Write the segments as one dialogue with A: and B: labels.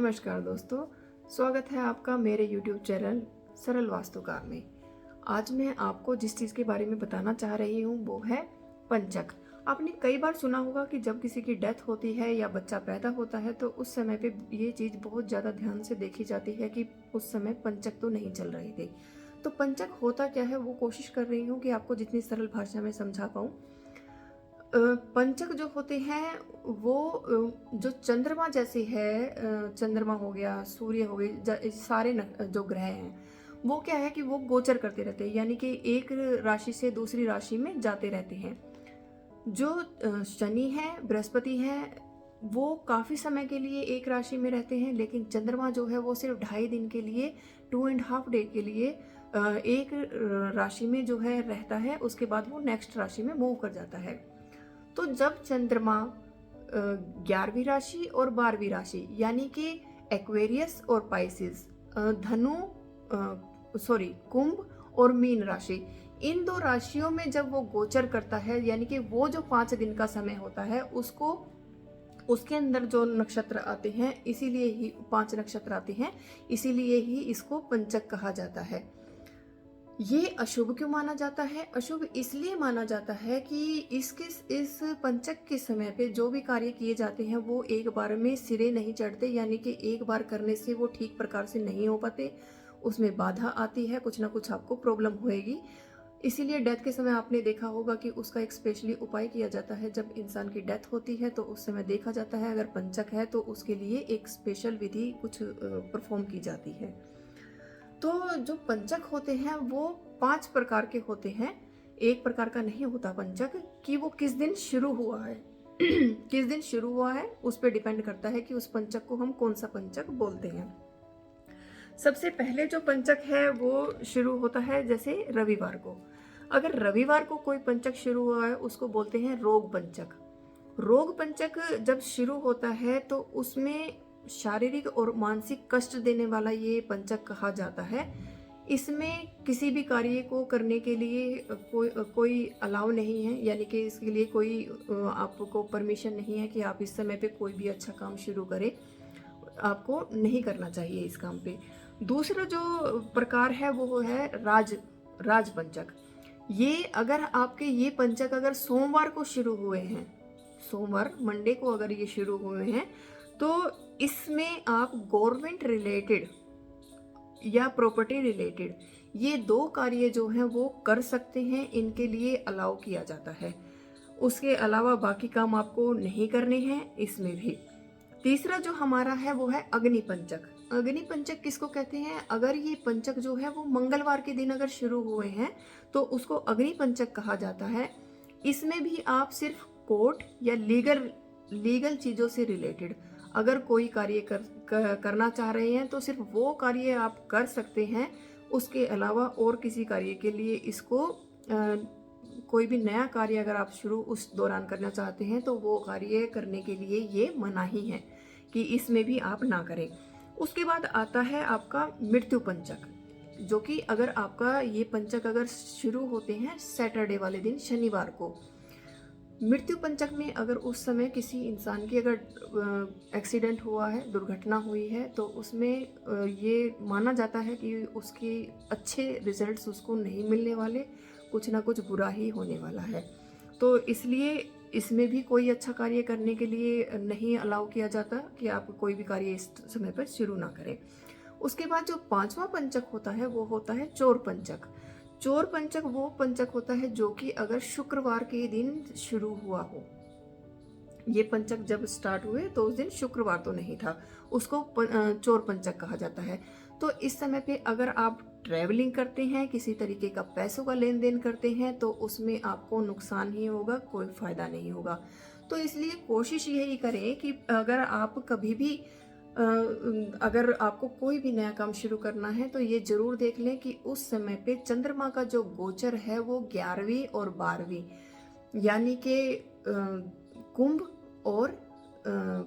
A: नमस्कार दोस्तों, स्वागत है आपका मेरे YouTube चैनल सरल वास्तुकार में। आज मैं आपको जिस चीज़ के बारे में बताना चाह रही हूँ वो है पंचक। आपने कई बार सुना होगा कि जब किसी की डेथ होती है या बच्चा पैदा होता है तो उस समय पे ये चीज़ बहुत ज़्यादा ध्यान से देखी जाती है कि उस समय पंचक तो नहीं चल रही थी। तो पंचक होता क्या है वो कोशिश कर रही हूँ कि आपको जितनी सरल भाषा में समझा पाऊँ। पंचक जो होते हैं वो जो चंद्रमा जैसे है, चंद्रमा हो गया, सूर्य हो गई, सारे जो ग्रह हैं वो क्या है कि वो गोचर करते रहते हैं, यानी कि एक राशि से दूसरी राशि में जाते रहते हैं। जो शनि है, बृहस्पति है, वो काफ़ी समय के लिए एक राशि में रहते हैं, लेकिन चंद्रमा जो है वो सिर्फ 2.5 दिन के लिए, 2.5 डे के लिए एक राशि में जो है रहता है। उसके बाद वो नेक्स्ट राशि में मूव कर जाता है। तो जब चंद्रमा 11वीं राशि और 12वीं राशि यानी कि एक्वेरियस और पाइसिस, धनु कुंभ और मीन राशि, इन दो राशियों में जब वो गोचर करता है, यानी कि वो जो 5 दिन का समय होता है उसको, उसके अंदर जो नक्षत्र आते हैं, इसीलिए ही 5 नक्षत्र आते हैं, इसीलिए ही इसको पंचक कहा जाता है। ये अशुभ क्यों माना जाता है? अशुभ इसलिए माना जाता है कि इस पंचक के समय पे जो भी कार्य किए जाते हैं वो एक बार में सिरे नहीं चढ़ते, यानी कि एक बार करने से वो ठीक प्रकार से नहीं हो पाते, उसमें बाधा आती है, कुछ ना कुछ आपको प्रॉब्लम होएगी। इसीलिए डेथ के समय आपने देखा होगा कि उसका एक स्पेशली उपाय किया जाता है। जब इंसान की डेथ होती है तो उस समय देखा जाता है, अगर पंचक है तो उसके लिए एक स्पेशल विधि कुछ परफॉर्म की जाती है। तो जो पंचक होते हैं वो 5 प्रकार के होते हैं। एक प्रकार का नहीं होता पंचक कि वो किस दिन शुरू हुआ है किस दिन शुरू हुआ है उस पर डिपेंड करता है कि उस पंचक को हम कौन सा पंचक बोलते हैं। सबसे पहले जो पंचक है वो शुरू होता है जैसे रविवार को। अगर रविवार को कोई पंचक शुरू हुआ है उसको बोलते हैं रोग पंचक। रोग पंचक जब शुरू होता है तो उसमें शारीरिक और मानसिक कष्ट देने वाला ये पंचक कहा जाता है। इसमें किसी भी कार्य को करने के लिए कोई अलाउ नहीं है, यानी कि इसके लिए कोई आपको परमिशन नहीं है कि आप इस समय पे कोई भी अच्छा काम शुरू करें, आपको नहीं करना चाहिए इस काम पे। दूसरा जो प्रकार है वो है राज पंचक। ये अगर आपके ये पंचक अगर सोमवार को शुरू हुए हैं, सोमवार मंडे को अगर ये शुरू हुए हैं, तो इसमें आप गवर्नमेंट रिलेटेड या प्रॉपर्टी रिलेटेड ये 2 कार्य जो हैं वो कर सकते हैं, इनके लिए अलाउ किया जाता है। उसके अलावा बाकी काम आपको नहीं करने हैं इसमें भी। तीसरा जो हमारा है वो है अग्नि पंचक। अग्नि पंचक किसको कहते हैं? अगर ये पंचक जो है वो मंगलवार के दिन अगर शुरू हुए हैं तो उसको अग्नि पंचक कहा जाता है। इसमें भी आप सिर्फ कोर्ट या लीगल चीज़ों से रिलेटेड अगर कोई कार्य करना चाह रहे हैं तो सिर्फ वो कार्य आप कर सकते हैं। उसके अलावा और किसी कार्य के लिए इसको कोई भी नया कार्य अगर आप शुरू उस दौरान करना चाहते हैं तो वो कार्य करने के लिए ये मनाही है कि इसमें भी आप ना करें। उसके बाद आता है आपका मृत्यु पंचक, जो कि अगर आपका ये पंचक अगर शुरू होते हैं सैटरडे वाले दिन, शनिवार को। मृत्यु पंचक में अगर उस समय किसी इंसान की अगर एक्सीडेंट हुआ है, दुर्घटना हुई है, तो उसमें ये माना जाता है कि उसके अच्छे रिजल्ट्स उसको नहीं मिलने वाले, कुछ ना कुछ बुरा ही होने वाला है। तो इसलिए इसमें भी कोई अच्छा कार्य करने के लिए नहीं अलाउ किया जाता कि आप कोई भी कार्य इस समय पर शुरू ना करें। उसके बाद जो 5वां पंचक होता है वो होता है चोर पंचक। चोर पंचक वो पंचक होता है जो कि अगर शुक्रवार के दिन शुरू हुआ हो। ये पंचक जब स्टार्ट हुए तो उस दिन शुक्रवार तो नहीं था, उसको चोर पंचक कहा जाता है। तो इस समय पे अगर आप ट्रैवलिंग करते हैं, किसी तरीके का पैसों का लेन देन करते हैं, तो उसमें आपको नुकसान ही होगा, कोई फायदा नहीं होगा। तो इसलिए कोशिश यही करें कि अगर आप कभी भी अगर आपको कोई भी नया काम शुरू करना है तो ये जरूर देख लें कि उस समय पे चंद्रमा का जो गोचर है वो 11वीं और 12वीं यानी कि कुंभ और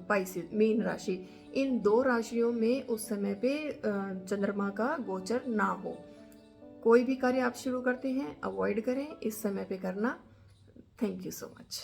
A: पाइसिस मीन राशि, इन 2 राशियों में उस समय पे चंद्रमा का गोचर ना हो। कोई भी कार्य आप शुरू करते हैं अवॉइड करें इस समय पे करना। Thank you so much.